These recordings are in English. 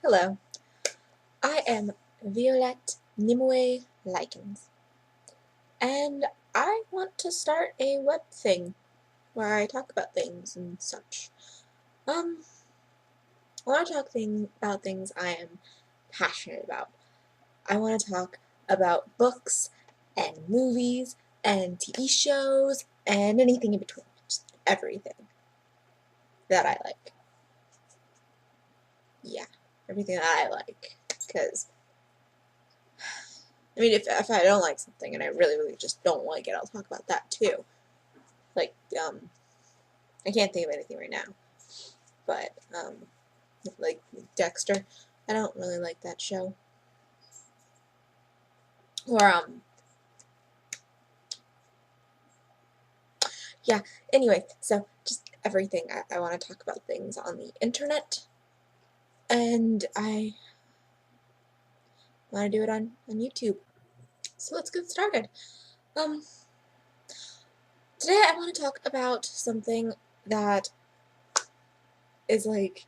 Hello, I am Violette Nimue Lycans, and I want to start a web thing where I talk about things and such. I want to talk about things I am passionate about. I want to talk about books and movies and TV shows and anything in between, just everything that I like. Yeah, everything that I like, because if I don't like something and I really just don't like it, I'll talk about that too. Like, I can't think of anything right now, but, like Dexter, I don't really like that show. Or, yeah, anyway, so just everything. I want to talk about things on the internet, and I want to do it on YouTube. So let's get started. Um, Today I want to talk about something that is like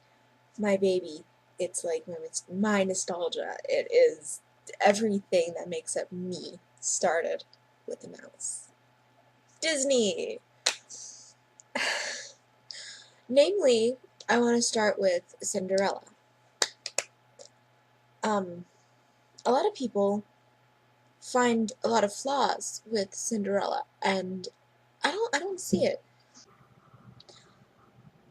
my baby. It's like my nostalgia. It is everything that makes up me started with a mouse. Disney! Namely, I want to start with Cinderella. A lot of people find a lot of flaws with Cinderella, and I don't see it.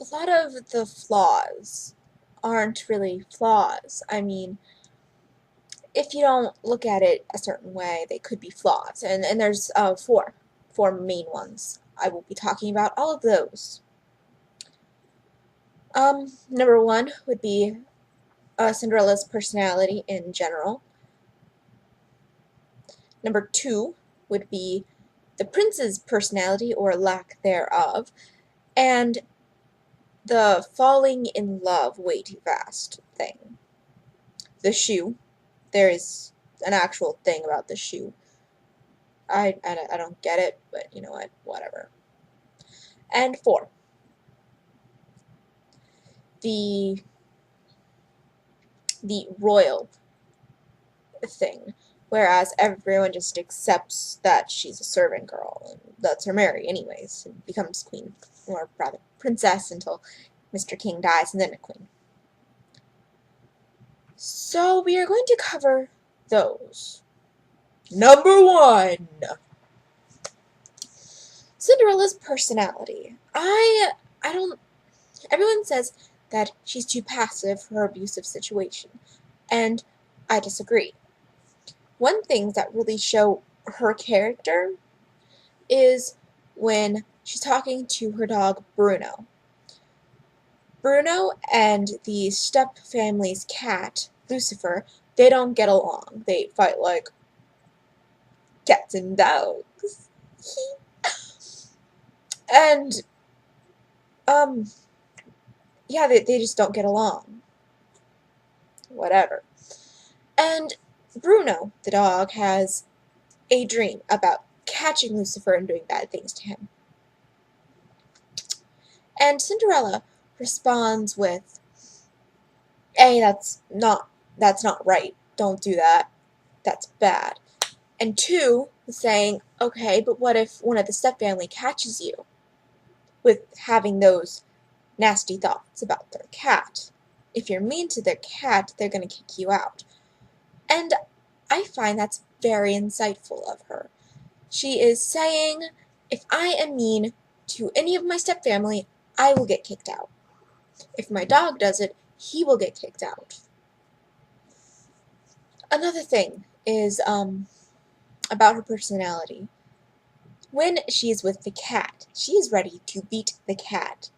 A lot of the flaws aren't really flaws. I mean, if you don't look at it a certain way, they could be flaws. And there's four main ones. I will be talking about all of those. Number one would be Cinderella's personality in general. Number two would be the prince's personality or lack thereof, and the falling in love way too fast thing. The shoe. There is an actual thing about the shoe. I don't get it, but you know what? Whatever. And four, the royal thing, whereas everyone just accepts that she's a servant girl and lets her marry anyways and becomes queen, or rather princess, until Mr. King dies and then a queen. So we are going to cover those. Number one, Cinderella's personality. I don't. Everyone says that she's too passive for her abusive situation, and I disagree. One thing that really show her character is when she's talking to her dog Bruno. Bruno and the step family's cat, Lucifer, they don't get along. They fight like cats and dogs. And, yeah, they just don't get along. Whatever. And Bruno, the dog, has a dream about catching Lucifer and doing bad things to him. And Cinderella responds with, "A, that's not right. Don't do that. That's bad." And two, saying, "Okay, but what if one of the stepfamily catches you with having those nasty thoughts about their cat? If you're mean to their cat, they're going to kick you out." And I find that's very insightful of her. She is saying, if I am mean to any of my stepfamily, I will get kicked out. If my dog does it, he will get kicked out. Another thing is about her personality. When she's with the cat, she is ready to beat the cat.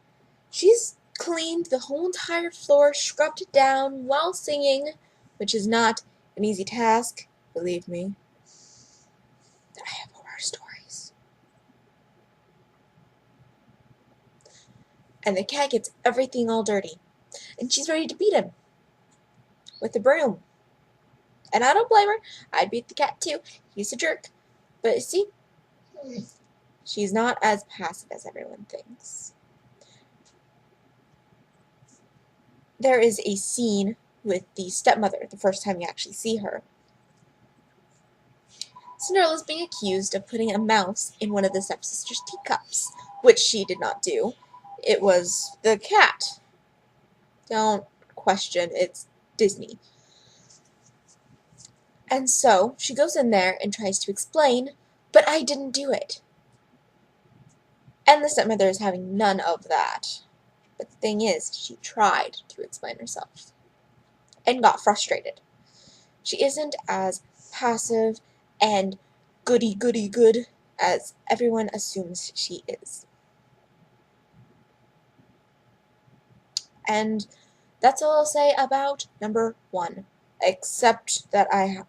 She's cleaned the whole entire floor, scrubbed it down while singing, which is not an easy task, believe me. I have horror stories. And the cat gets everything all dirty, and she's ready to beat him with a broom. And I don't blame her. I'd beat the cat too. He's a jerk. But see, she's not as passive as everyone thinks. There is a scene with the stepmother the first time you actually see her. Cinderella's being accused of putting a mouse in one of the stepsisters' teacups, which she did not do. It was the cat. Don't question, it's Disney. And so she goes in there and tries to explain, but I didn't do it. And the stepmother is having none of that. But the thing is, she tried to explain herself and got frustrated. She isn't as passive and goody-goody-good as everyone assumes she is. And that's all I'll say about number 1, except that I'm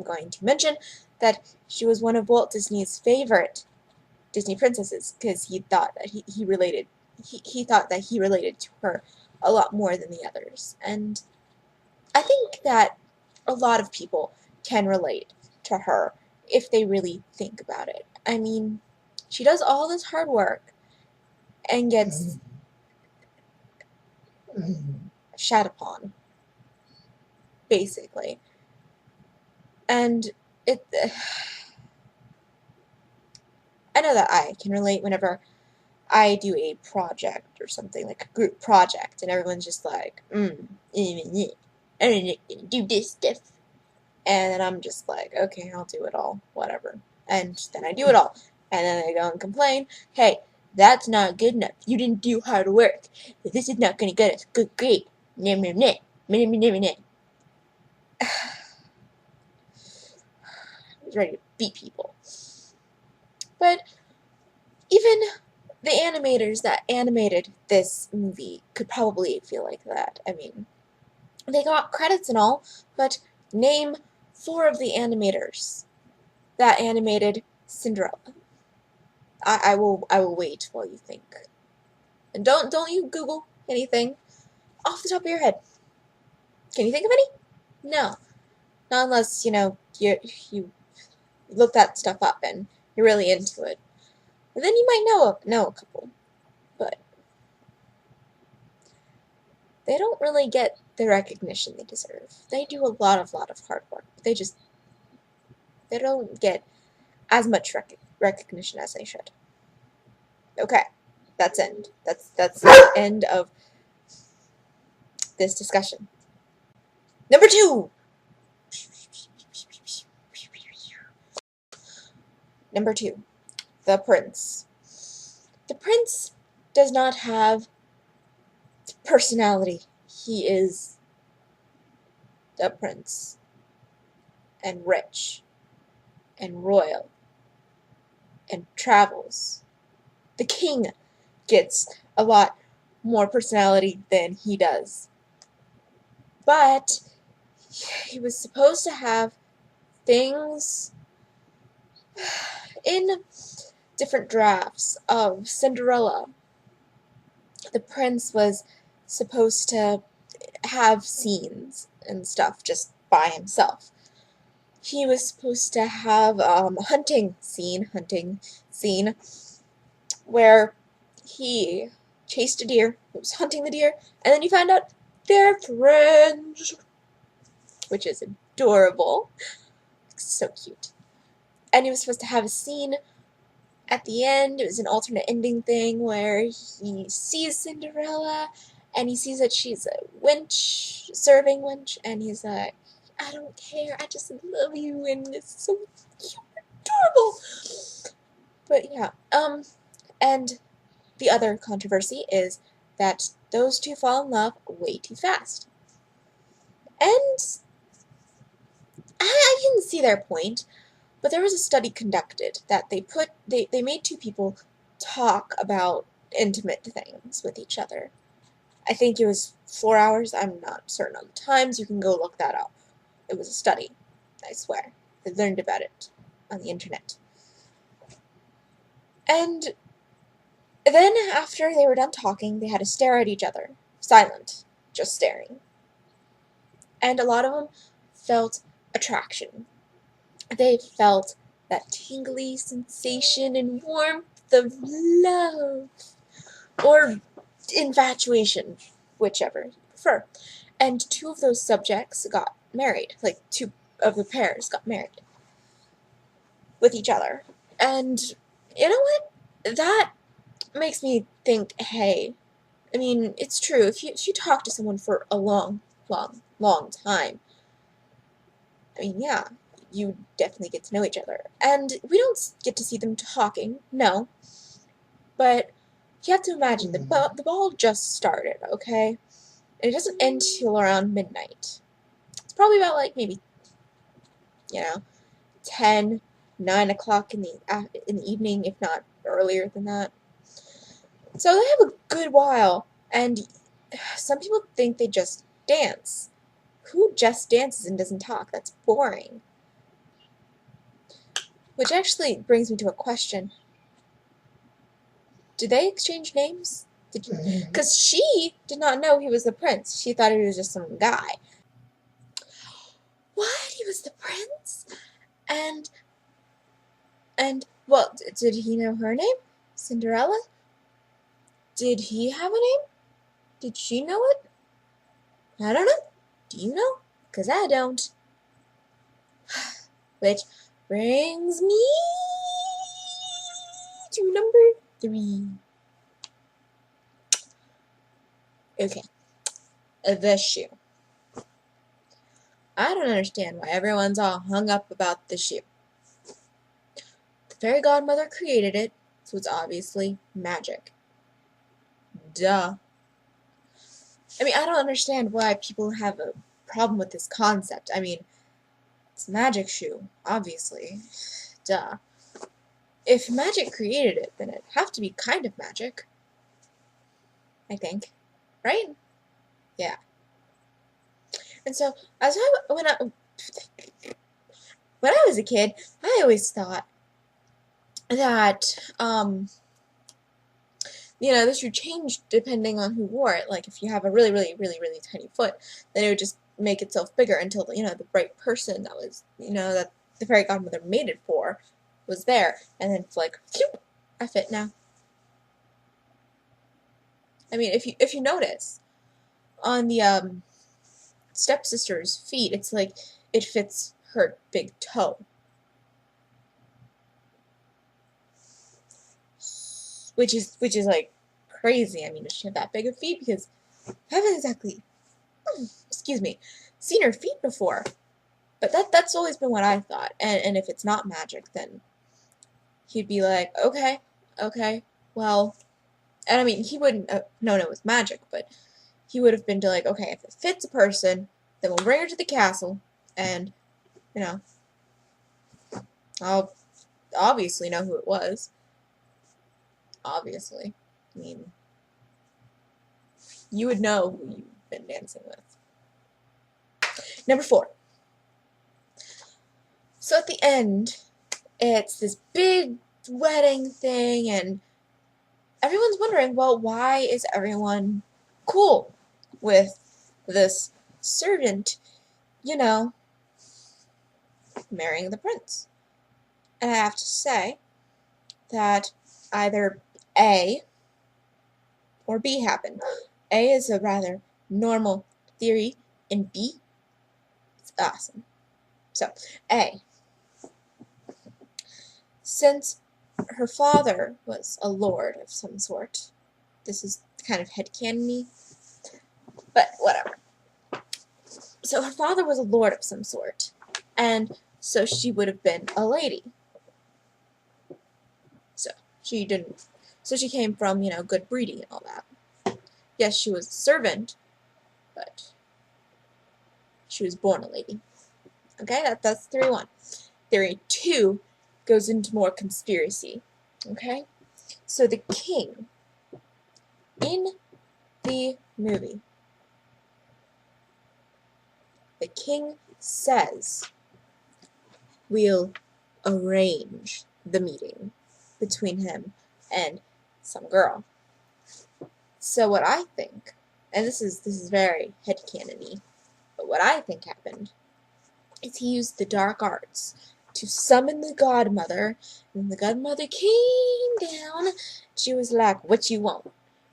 going to mention that she was one of Walt Disney's favorite Disney princesses, because he thought that he related to her a lot more than the others. And I think that a lot of people can relate to her if they really think about it. I mean, she does all this hard work and gets shat upon, basically. And I know that I can relate whenever I do a project or something, like a group project, and everyone's just like, I'm gonna do this stuff. And then I'm just like, okay, I'll do it all, whatever. And then I do it all. And then they go and complain, hey, that's not good enough. You didn't do hard work. This is not gonna get us a good grade. I was ready to beat people. But even the animators that animated this movie could probably feel like that. I mean, they got credits and all, but name 4 of the animators that animated Cinderella. I will wait while you think. And don't you Google anything off the top of your head. Can you think of any? No. Not unless, you look that stuff up and you're really into it. And then you might know a couple. But they don't really get the recognition they deserve. They do a lot of hard work. They don't get as much recognition as they should. Okay, that's end. That's the end of this discussion. Number 2. Number 2. The Prince. The Prince does not have personality. He is the Prince. And rich. And royal. And travels. The King gets a lot more personality than he does. But he was supposed to have things in different drafts of Cinderella. The Prince was supposed to have scenes and stuff just by himself. He was supposed to have a hunting scene where he chased a deer, was hunting the deer, and then you find out they're friends, which is adorable. So cute. And he was supposed to have a scene at the end. It was an alternate ending thing where he sees Cinderella and he sees that she's a wench, serving wench, and he's like, I don't care, I just love you, and it's so cute, adorable. But yeah, and the other controversy is that those two fall in love way too fast. And I can see their point, but there was a study conducted that they made 2 people talk about intimate things with each other. I think it was 4 hours. I'm not certain on the times. You can go look that up. It was a study, I swear. I learned about it on the internet. And then after they were done talking, they had to stare at each other. Silent. Just staring. And a lot of them felt attraction. They felt that tingly sensation and warmth of love. Or infatuation. whichever you prefer. And two of those subjects got married, like two of the pairs got married with each other. And you know what? That makes me think, hey, I mean, it's true. If you talk to someone for a long time, I mean, yeah, you definitely get to know each other. And we don't get to see them talking, no. But you have to imagine, the ball just started, okay? And it doesn't end till around midnight. It's probably about, like, maybe, 10, 9 o'clock in the evening, if not earlier than that. So they have a good while, and some people think they just dance. Who just dances and doesn't talk? That's boring. Which actually brings me to a question. Did they exchange names? Because she did not know he was the prince. She thought he was just some guy. What? He was the prince? And well, did he know her name? Cinderella? Did he have a name? Did she know it? I don't know. Do you know? Because I don't. Which brings me to number 3. Okay. The shoe. I don't understand why everyone's all hung up about the shoe. The fairy godmother created it, so it's obviously magic. Duh. I mean, I don't understand why people have a problem with this concept. I mean, it's a magic shoe, obviously. Duh. If magic created it, then it'd have to be kind of magic. I think. Right? Yeah. And so, when I was a kid, I always thought that, this would change depending on who wore it. Like, if you have a really, really, really, really tiny foot, then it would just make itself bigger until, the right person that was, that the fairy godmother made it for was there. And then it's like, phew, I fit now. I mean, if you notice, on the, stepsister's feet, it's like it fits her big toe. Which is like crazy. I mean, does she have that big of feet? Because I haven't exactly, seen her feet before. But that's always been what I thought. And if it's not magic, then he'd be like, okay, well, and I mean, he wouldn't have known it was magic, but he would have been to like, okay, if it fits a person, then we'll bring her to the castle, and, I'll obviously know who it was. Obviously. I mean, you would know who you've been dancing with. Number 4. So at the end, it's this big wedding thing, and everyone's wondering, well, why is everyone cool with this servant, marrying the prince? And I have to say that either A or B happened. A is a rather normal theory, and B is awesome. So, A. Since her father was a lord of some sort, this is kind of headcanon-y, but whatever. So her father was a lord of some sort, and so she would have been a lady. So she came from, good breeding and all that. Yes, she was a servant, but she was born a lady. Okay, that's theory 1. Theory 2 goes into more conspiracy. Okay? So the king in the movie, the king says, we'll arrange the meeting between him and some girl. So what I think, and this is very headcanon-y, but what I think happened is he used the dark arts to summon the godmother, and the godmother came down. She was like, what you want?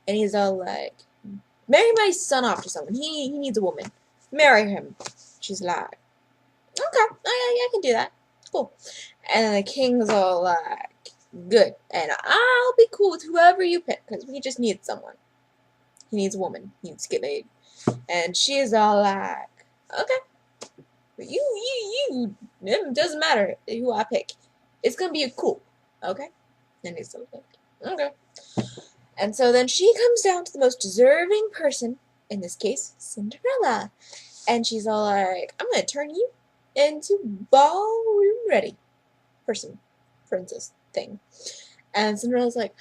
And he's all like, marry my son off to someone. He needs a woman. Marry him. She's like, okay, I can do that. Cool. And the king's all like, good. And I'll be cool with whoever you pick, because we just need someone. He needs a woman. He needs to get laid. And she's all like, okay. But it doesn't matter who I pick. It's gonna be cool. Okay? And he's like, okay. And so then she comes down to the most deserving person, in this case, Cinderella. And she's all like, I'm gonna turn you into ballroom ready person, princess thing. And Cinderella's like,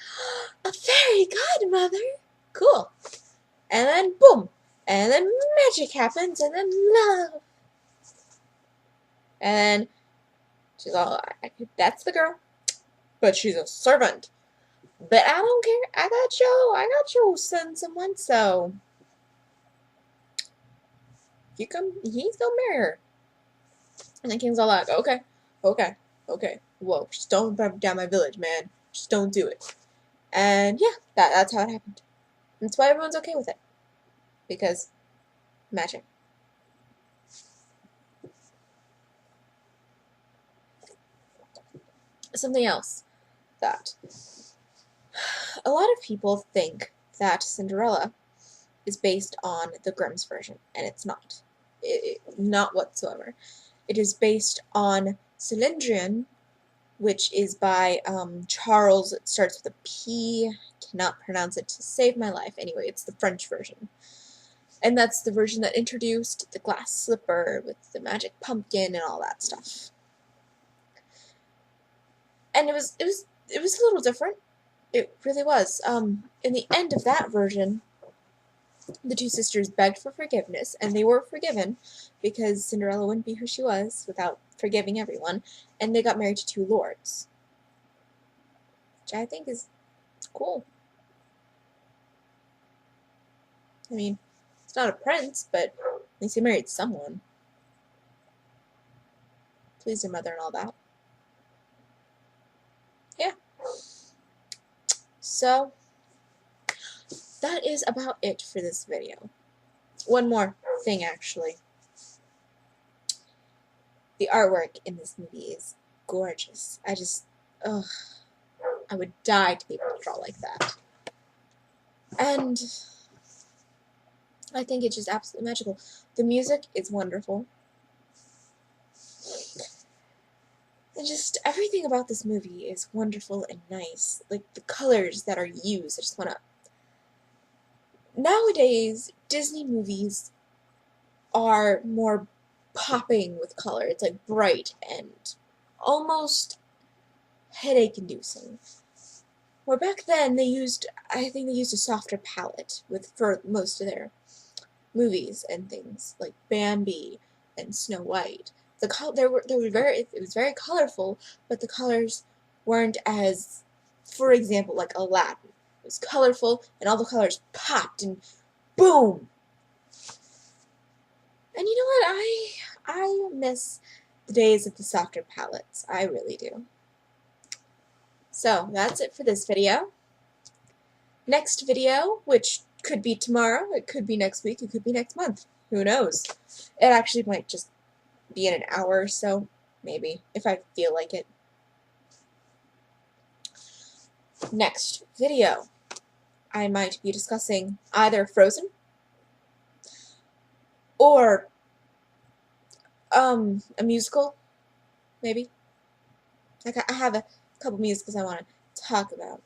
a fairy godmother? Cool. And then boom. And then magic happens, and then love. And then she's all like, that's the girl. But she's a servant. But I don't care. I got you send someone, so he's gonna marry her. And the king's all like, okay. Whoa, just don't burn down my village, man. Just don't do it. And yeah, that's how it happened. That's why everyone's okay with it. Because magic. Something else that a lot of people think that Cinderella is based on the Grimm's version, and it's not. Not whatsoever. It is based on Cylindrian, which is by Charles. It starts with a P. I cannot pronounce it to save my life. Anyway, it's the French version. And that's the version that introduced the glass slipper with the magic pumpkin and all that stuff. And it was a little different. It really was. In the end of that version, the two sisters begged for forgiveness, and they were forgiven because Cinderella wouldn't be who she was without forgiving everyone, and they got married to two lords, which I think is cool. I mean, it's not a prince, but at least he married someone. Please their mother and all that. Yeah. So, that is about it for this video. One more thing, actually. The artwork in this movie is gorgeous. I would die to be able to draw like that. And I think it's just absolutely magical. The music is wonderful. And just everything about this movie is wonderful and nice. Like, the colors that are used, I just want to... Nowadays, Disney movies are more popping with color. It's like bright and almost headache-inducing. Where back then I think they used a softer palette for most of their movies and things like Bambi and Snow White. It was very colorful, but the colors weren't as, for example, like Aladdin. It was colorful, and all the colors popped, and boom! And you know what? I miss the days of the softer palettes. I really do. So, that's it for this video. Next video, which could be tomorrow, it could be next week, it could be next month. Who knows? It actually might just be in an hour or so, maybe, if I feel like it. Next video, I might be discussing either Frozen or a musical, maybe. Like, I have a couple musicals I want to talk about.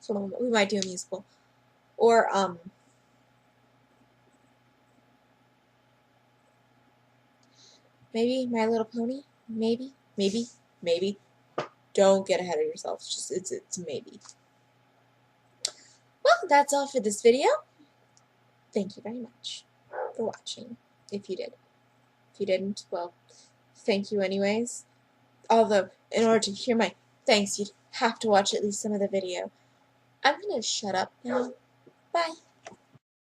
So we might do a musical. Or, maybe My Little Pony? Maybe. Don't get ahead of yourself. It's a maybe. Well, that's all for this video. Thank you very much for watching, if you did. If you didn't, well, thank you anyways. Although, in order to hear my thanks, you'd have to watch at least some of the video. I'm gonna shut up now. Bye.